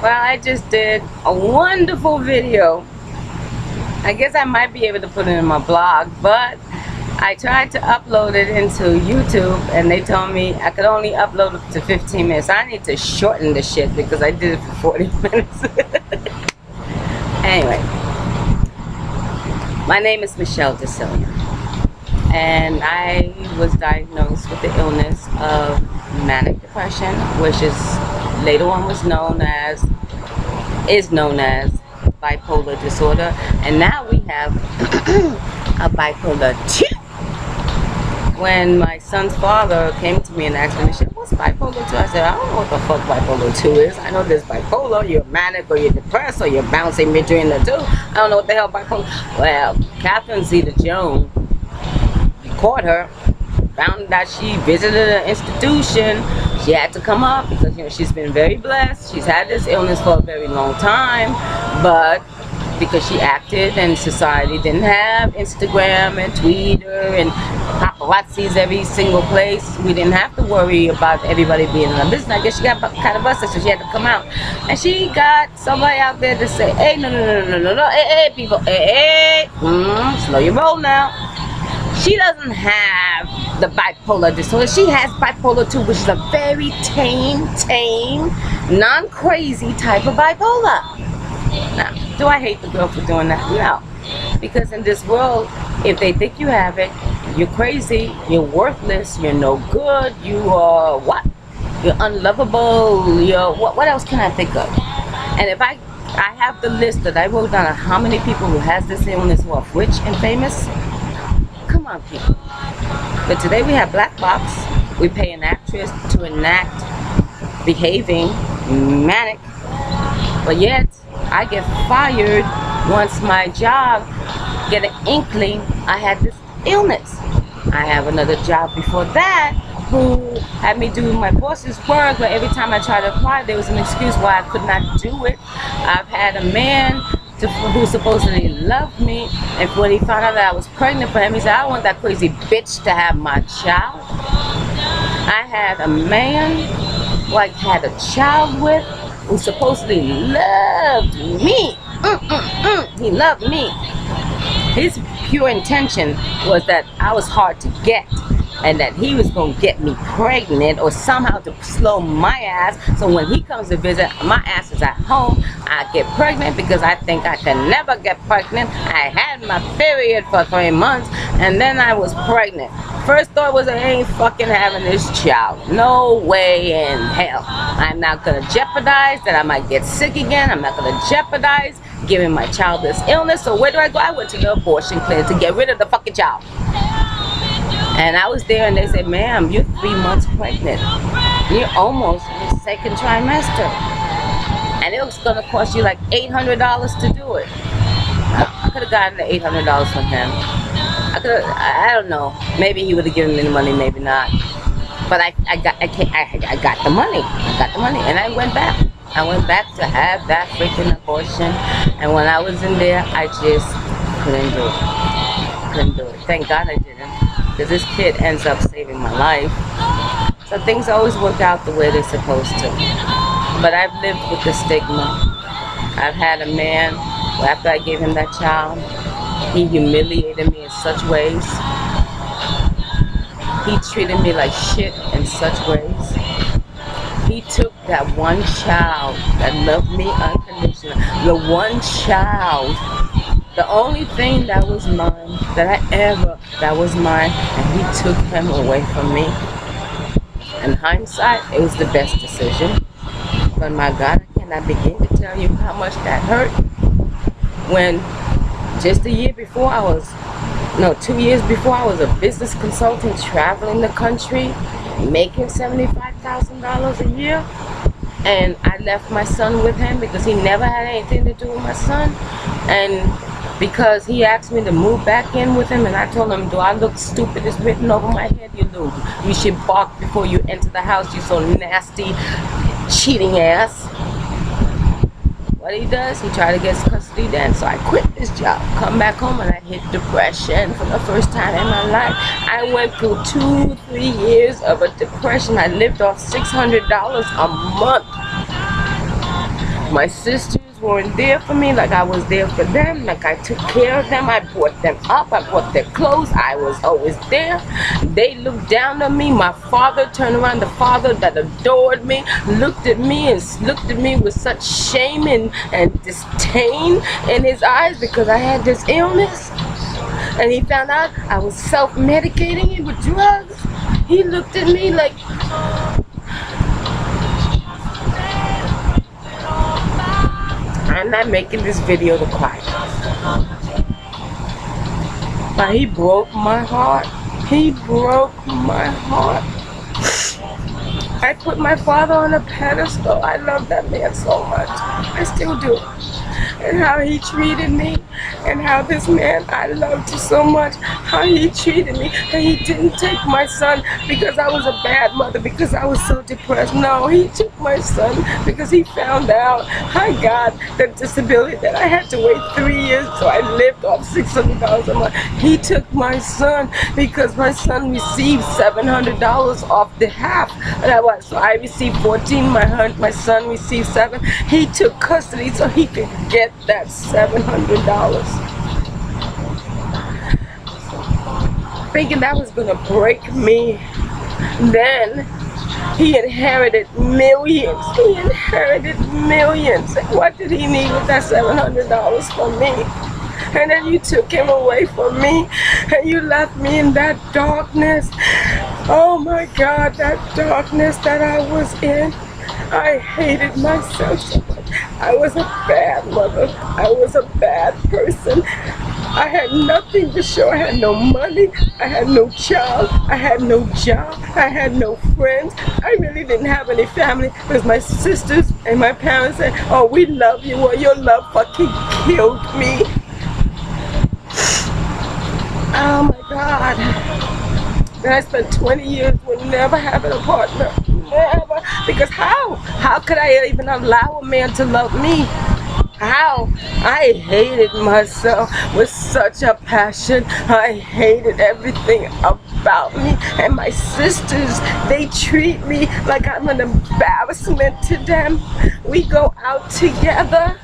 Well, I just did a wonderful video. I guess I might be able to put it in my blog, but I tried to upload it into YouTube and they told me I could only upload it to 15 minutes. I need to shorten the shit because I did it for 40 minutes. Anyway, my name is Michelle DeSilva, and I was diagnosed with the illness of Manic Depression, which is later on is known as bipolar disorder, and now we have a bipolar II. When my son's father came to me and asked me, Michelle, what's bipolar II? I said, I don't know what the fuck bipolar II is. I know there's bipolar, you're manic or you're depressed or you're bouncing between the two. I don't know what the hell bipolar. Well, Catherine Zeta-Jones, caught her, found that she visited an institution. She had to come up because, you know, she's been very blessed. She's had this illness for a very long time, but because she acted and society didn't have Instagram and Twitter and paparazzis every single place, we didn't have to worry about everybody being in a business. I guess she got kind of busted, so she had to come out. And she got somebody out there to say, hey, no, hey, people, hey, slow your roll now. She doesn't have the bipolar disorder. She has bipolar II, which is a very tame, non-crazy type of bipolar. Now, do I hate the girl for doing that? No. Because in this world, if they think you have it, you're crazy, you're worthless, you're no good, you are what? You're unlovable, you're what else can I think of? And if I have the list that I wrote down of how many people who has this illness who are rich and famous. Come on, people. But today we have black box. We pay an actress to enact behaving manic, but yet I get fired once my job get an inkling I had this illness. I have another job before that who had me do my boss's work, but every time I tried to apply there was an excuse why I could not do it. I've had a man who supposedly loved me, and when he found out that I was pregnant for him, he said, I don't want that crazy bitch to have my child. I had a man who I had a child with who supposedly loved me. He loved me. His pure intention was that I was hard to get, and that he was going to get me pregnant or somehow to slow my ass, so when he comes to visit, my ass is at home. I get pregnant because I think I can never get pregnant. I had my period for 3 months and then I was pregnant. First thought was I ain't fucking having this child. No way in hell. I'm not going to jeopardize that I might get sick again. I'm not going to jeopardize giving my child this illness. So where do I go? I went to the abortion clinic to get rid of the fucking child. And I was there and they said, ma'am, you're 3 months pregnant. You're almost in the second trimester. And it was going to cost you like $800 to do it. I could have gotten the $800 from him. I don't know. Maybe he would have given me the money, maybe not. But I got the money. I got the money and I went back. I went back to have that freaking abortion. And when I was in there, I just couldn't do it. Couldn't do it. Thank God I didn't. Because this kid ends up saving my life. So things always work out the way they're supposed to. But I've lived with the stigma. I've had a man, after I gave him that child, he humiliated me in such ways. He treated me like shit in such ways. He took that one child that loved me unconditionally, the one child, the only thing that was mine, that was mine, and he took him away from me. In hindsight, it was the best decision. But my God, I cannot begin to tell you how much that hurt. When just a year before 2 years before, I was a business consultant traveling the country, making $75,000 a year. And I left my son with him because he never had anything to do with my son. And because he asked me to move back in with him, and I told him, do I look stupid? It's written over my head, you do. You should bark before you enter the house, you so nasty, cheating ass. What he does, he tried to get custody then, so I quit this job, come back home, and I hit depression for the first time in my life. I went through 2-3 years of a depression. I lived off $600 a month. My sisters weren't there for me like I was there for them. Like I took care of them. I brought them up. I bought their clothes. I was always there. They looked down on me. My father turned around. The father that adored me looked at me with such shame and disdain in his eyes because I had this illness. And he found out I was self-medicating it with drugs. He looked at me like, I'm not making this video to cry. But he broke my heart. He broke my heart. I put my father on a pedestal. I love that man so much. I still do. And how he treated me, and how this man I loved so much, how he treated me, and he didn't take my son because I was a bad mother, because I was so depressed. No, he took my son because he found out I got the disability that I had to wait 3 years, so I lived off $600 a month. He took my son because my son received $700 off the half that was. So I received 14, my son received 7. He took custody so he could get that $700. Thinking that was gonna break me. Then he inherited millions. He inherited millions. What did he need with that $700 from me? And then you took him away from me, and you left me in that darkness. Oh my God, that darkness that I was in. I hated myself so much. I was a bad mother. I was a bad person. I had nothing to show. I had no money. I had no child. I had no job. I had no friends. I really didn't have any family because my sisters and my parents said, oh, we love you. Well, your love fucking killed me. Oh my God. And I spent 20 years with never having a partner. Never. Because how could I even allow a man to love me? How? I hated myself with such a passion. I hated everything about me. And my sisters, they treat me like I'm an embarrassment to them. We go out together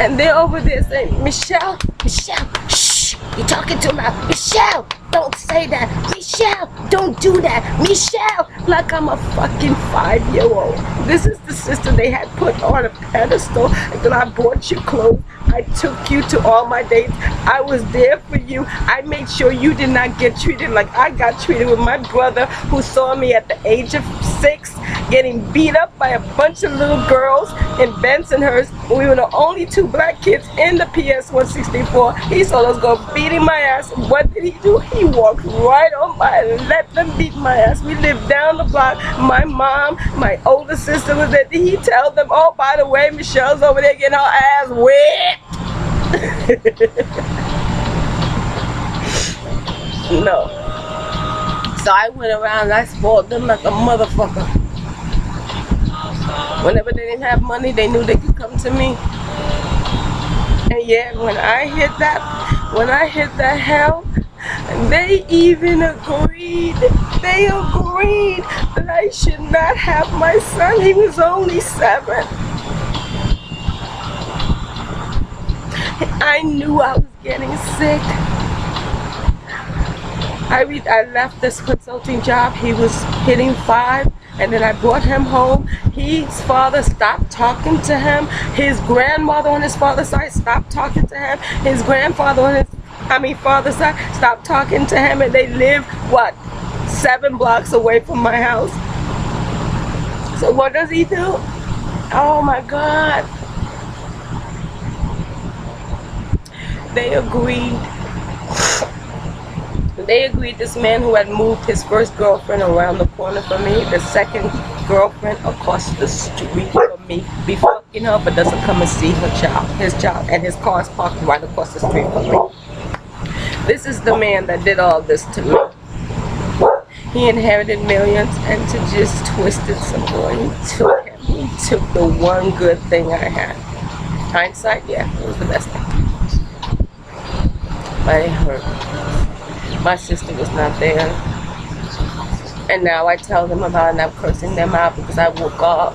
and they're over there saying, Michelle, shh, you're talking too loud. Michelle, don't say that. Michelle, don't do that. Michelle, like I'm a fucking 5-year-old. This is the sister they had put on a pedestal. And I bought you clothes. I took you to all my dates. I was there for you. I made sure you did not get treated like I got treated with my brother, who saw me at the age of 6 getting beat up by a bunch of little girls in Bensonhurst. We were the only 2 black kids in the PS 164. He saw those girls beating my ass. What did he do? He walked right on by and let them beat my ass. We lived down the block. My mom, my older sister was there. Did he tell them, oh, by the way, Michelle's over there getting her ass whipped? No. So I went around and I spoiled them like a motherfucker. Whenever they didn't have money, they knew they could come to me. And yeah, when I hit that hell, they even agreed. They agreed that I should not have my son. He was only 7. I knew I was getting sick. I left this consulting job. He was hitting 5. And then I brought him home. His father stopped talking to him. His grandmother on his father's side stopped talking to him. His grandfather on his father's side stopped talking to him. And they live, 7 blocks away from my house. So what does he do? Oh my God. They agreed. They agreed, this man who had moved his first girlfriend around the corner from me, the second girlfriend across the street from me, be fucking her but doesn't come and see his child, and his car is parked right across the street from me. This is the man that did all this to me. He inherited millions, and to just twist it some more, he took the one good thing I had. Hindsight, yeah, it was the best thing. But it hurt. My sister was not there. And now I tell them about it and I'm cursing them out because I woke up.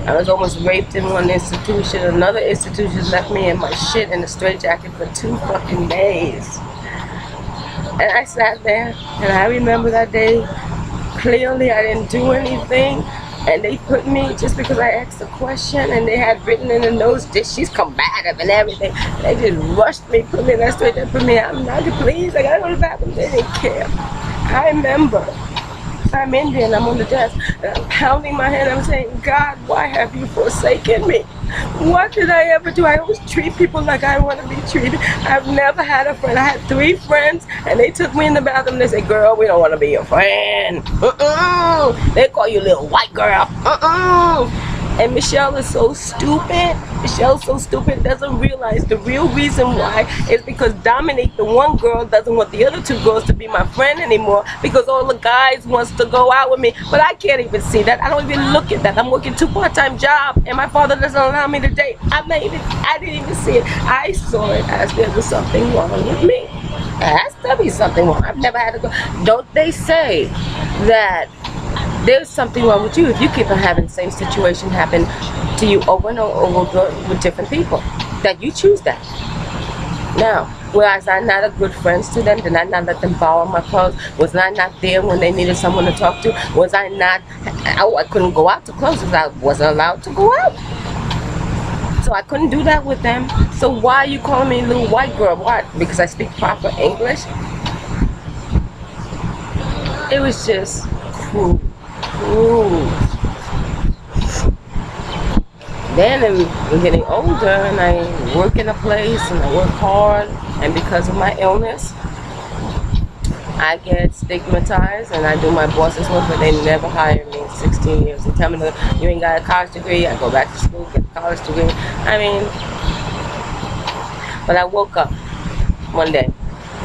I was almost raped in one institution. Another institution left me in my shit in a straitjacket for 2 fucking days. And I sat there, and I remember that day clearly. I didn't do anything, and they put me, just because I asked a question, and they had written in the notes that she's combative and everything. They just rushed me, put me in that straitjacket, put me out. I'm not, please, I gotta go to the bathroom. They didn't care. I remember I'm in there and I'm on the desk and I'm pounding my head. I'm saying, God, why have you forsaken me? What did I ever do? I always treat people like I want to be treated. I've never had a friend. I had 3 friends and they took me in the bathroom. They said, girl, we don't want to be your friend. They call you little white girl. And Michelle is so stupid. Michelle's so stupid, doesn't realize the real reason why is because Dominique, the one girl, doesn't want the other 2 girls to be my friend anymore because all the guys wants to go out with me. But I can't even see that. I don't even look at that. I'm working 2 part-time jobs and my father doesn't allow me to date. I didn't even see it. I saw it as there was something wrong with me. There has to be something wrong. I've never had to go. Don't they say that there's something wrong with you if you keep on having the same situation happen to you over and over with different people, that you choose that. Now, was I not a good friend to them? Did I not let them borrow my clothes? Was I not there when they needed someone to talk to? Was I not, I couldn't go out to clothes because I wasn't allowed to go out. So I couldn't do that with them. So why are you calling me a little white girl? What? Because I speak proper English? It was just cruel. Then I'm getting older and I work in a place and I work hard, and because of my illness I get stigmatized and I do my boss's work, but they never hire me in 16 years. They tell me, you ain't got a college degree. I go back to school, get a college degree. I mean, but I woke up one day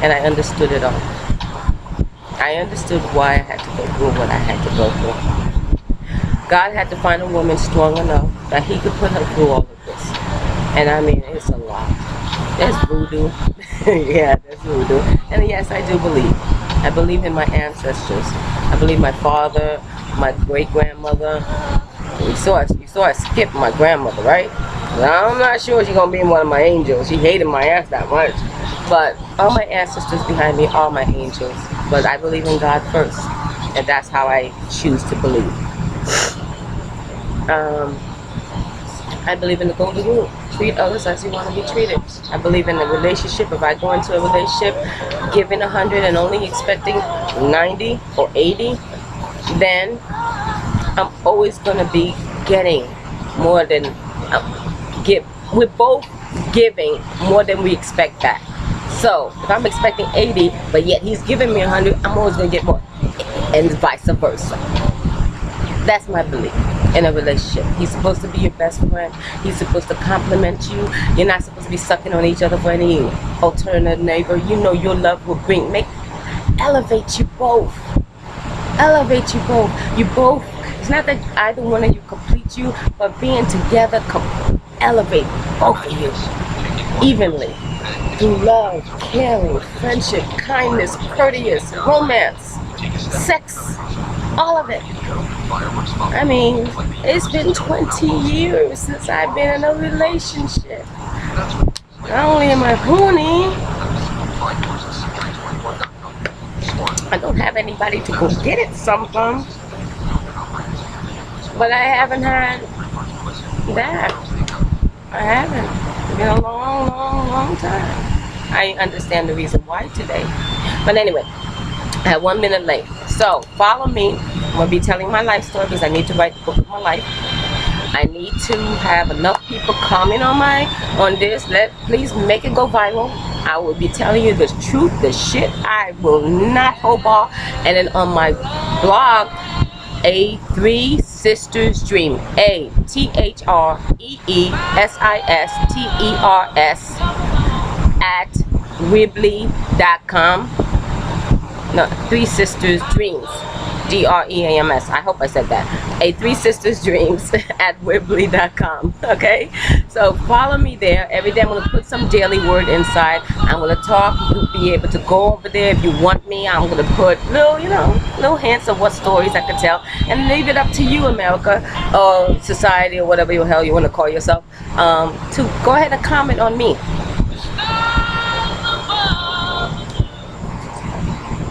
and I understood it all. I understood why I had to go through what I had to go through. God had to find a woman strong enough that he could put her through all of this. And I mean, it's a lot. There's voodoo. Yeah, there's voodoo. And yes, I do believe. I believe in my ancestors. I believe my father, my great-grandmother. You saw I skip my grandmother, right? I'm not sure she's going to be one of my angels. She hated my ass that much. But all my ancestors behind me are my angels. But I believe in God first. And that's how I choose to believe. I believe in the golden rule. Treat others as you want to be treated. I believe in a relationship. If I go into a relationship giving 100 and only expecting 90 or 80, then I'm always going to be getting more than we're both giving more than we expect back. So if I'm expecting 80 but yet he's giving me 100, I'm always going to get more, and vice versa. That's my belief in a relationship. He's supposed to be your best friend. He's supposed to compliment you. You're not supposed to be sucking on each other for any alternate neighbor. You know your love will elevate you both. Elevate you both. You both. It's not that either one of you complete you, but being together elevate both of you evenly through love, caring, friendship, kindness, courteous, romance, sex, all of it. I mean, it's been 20 years since I've been in a relationship. Not only am I horny, I don't have anybody to go get it some from. But I haven't had that. I haven't. It's been a long, long, long time. I understand the reason why today. But anyway, I have 1 minute late. So follow me. I'm going to be telling my life story because I need to write the book of my life. I need to have enough people comment on this. Please make it go viral. I will be telling you the truth, the shit. I will not hold back. And then on my blog, A Three Sisters Dream, ATHREESISTERS at Weebly.com. No, 3 Sisters Dreams. DREAMS. I hope I said that. A Three Sisters Dreams at Weebly.com. Okay, so follow me there. Every day I'm going to put some daily word inside. I'm going to talk. You'll be able to go over there if you want me. I'm going to put little hints of what stories I can tell, and leave it up to you, America, or society, or whatever the hell you want to call yourself, to go ahead and comment on me.